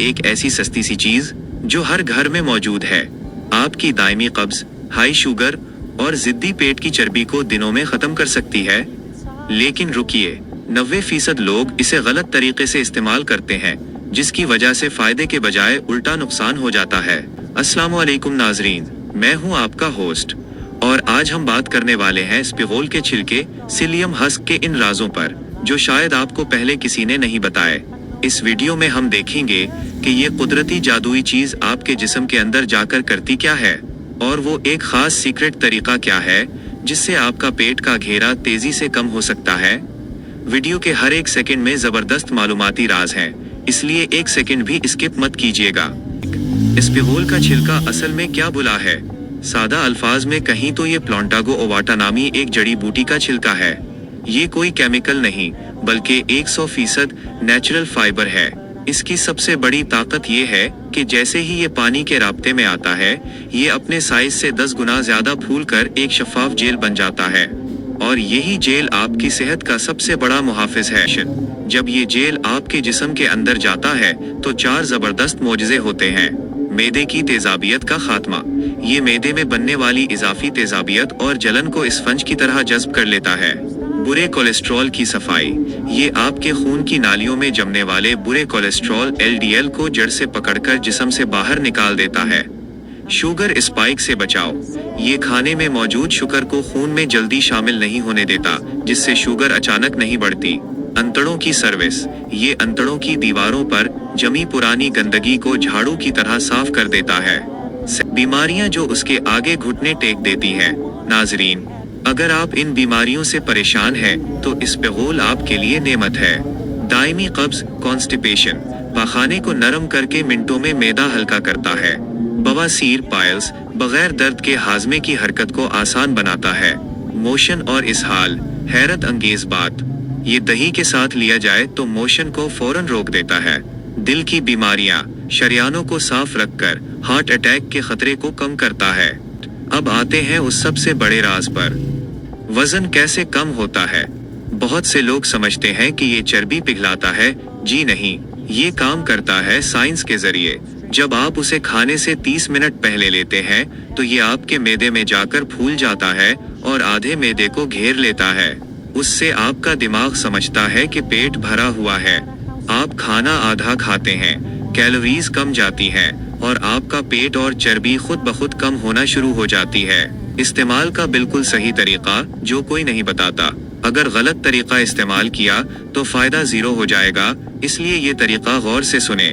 एक ऐसी सस्ती सी चीज जो हर घर में मौजूद है, आपकी दायमी कब्ज, हाई शुगर और जिद्दी पेट की चर्बी को दिनों में खत्म कर सकती है। लेकिन रुकिए, 90% लोग इसे गलत तरीके से इस्तेमाल करते हैं, जिसकी वजह से फायदे के बजाय उल्टा नुकसान हो जाता है। अस्सलाम वालेकुम नाजरीन, मैं हूं आपका होस्ट और आज हम बात करने वाले हैं स्पिगोल के छिलके, सिलियम हस्क के इन राजों पर जो शायद आपको पहले किसी ने नहीं बताए। इस वीडियो में हम देखेंगे कि ये कुदरती जादुई चीज आपके जिस्म के अंदर जाकर करती क्या है और वो एक खास सीक्रेट तरीका क्या है जिससे आपका पेट का घेरा तेजी से कम हो सकता है। वीडियो के हर एक सेकंड में जबरदस्त मालूमाती राज हैं, इसलिए एक सेकंड भी स्किप मत कीजिएगा। स्पिगोल का छिलका असल में क्या बुला है? सादा अल्फाज में कहीं तो ये प्लांटागो ओवाटा नामी एक जड़ी बूटी का छिलका है। ये कोई केमिकल नहीं बल्कि 100% नेचुरल फाइबर है। इसकी सबसे बड़ी ताकत ये है कि जैसे ही ये पानी के राब्ते में आता है, ये अपने साइज से 10 गुना ज्यादा फूलकर एक शफाफ जेल बन जाता है और यही जेल आपकी सेहत का सबसे बड़ा मुहाफिज है। जब ये जेल आपके जिस्म के अंदर जाता है तो 4 जबरदस्त मोजज़े होते हैं। मैदे की तेजाबियत का खात्मा, ये मैदे में बनने वाली इजाफी तेजाबियत और जलन को स्पंज की तरह जज्ब कर लेता है। बुरे कोलेस्ट्रॉल की सफाई, ये आपके खून की नालियों में जमने वाले बुरे कोलेस्ट्रॉल LDL को जड़ से पकड़कर जिस्म से बाहर निकाल देता है। शुगर स्पाइक से बचाव, ये खाने में मौजूद शुगर को खून में जल्दी शामिल नहीं होने देता, जिससे शुगर अचानक नहीं बढ़ती। अंतड़ों की सर्विस, ये अंतड़ों की दीवारों पर जमी पुरानी गंदगी को झाड़ू की तरह साफ कर देता है। बीमारियां जो उसके आगे घुटने टेक देती हैं। नाजरीन, अगर आप इन बीमारियों से परेशान हैं तो स्पिगोल आपके लिए नेमत है। दायमी कब्ज, कॉन्स्टिपेशन, पाखाने को नरम करके मिनटों में मैदा हल्का करता है। बवासीर, पाइल्स, बगैर दर्द के हाजमे की हरकत को आसान बनाता है। मोशन और इसहाल, हैरत अंगेज बात, ये दही के साथ लिया जाए तो मोशन को फौरन रोक देता है। दिल की बीमारियां, शरियानों को साफ रखकर हार्ट अटैक के खतरे को कम करता है। अब आते हैं उस सबसे बड़े राज पर, वजन कैसे कम होता है। बहुत से लोग समझते हैं कि ये चर्बी पिघलाता है। जी नहीं, ये काम करता है साइंस के जरिए। जब आप उसे खाने से 30 मिनट पहले लेते हैं तो ये आपके मैदे में जाकर फूल जाता है और आधे मैदे को घेर लेता है। उससे आपका दिमाग समझता है कि पेट भरा हुआ है। आप खाना आधा खाते हैं, कैलोरीज कम जाती हैं और आपका पेट और चर्बी खुद ब खुद कम होना शुरू हो जाती है। इस्तेमाल का बिल्कुल सही तरीका जो कोई नहीं बताता। अगर गलत तरीका इस्तेमाल किया तो फायदा 0 हो जाएगा, इसलिए ये तरीका गौर से सुने।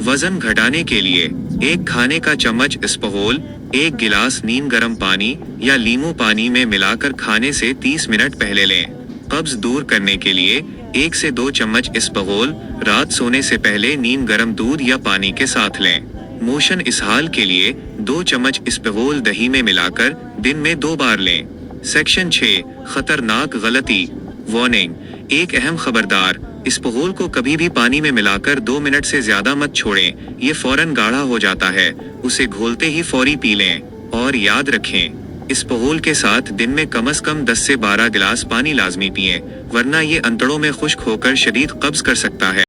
वजन घटाने के लिए 1 खाने का चम्मच स्पिगोल 1 गिलास नीम गर्म पानी या लीमू पानी में मिलाकर खाने से 30 मिनट पहले लें। कब्ज दूर करने के लिए 1 से 2 चम्मच स्पिगोल रात सोने से पहले नीम गर्म दूध या पानी के साथ लें। मोशन इसहाल के लिए 2 चम्मच स्पिगोल दही में मिलाकर दिन में 2 बार लें। सेक्शन 6, खतरनाक गलती, वार्निंग, एक अहम खबरदार, स्पिगोल को कभी भी पानी में मिलाकर 2 मिनट से ज्यादा मत छोड़ें, ये फौरन गाढ़ा हो जाता है। उसे घोलते ही फौरी पी लें और याद रखें, स्पिगोल के साथ दिन में कम से कम 10 से 12 गिलास पानी लाजमी पिएं, वरना ये अंतड़ों में खुश्क होकर शदीद कब्ज कर सकता है।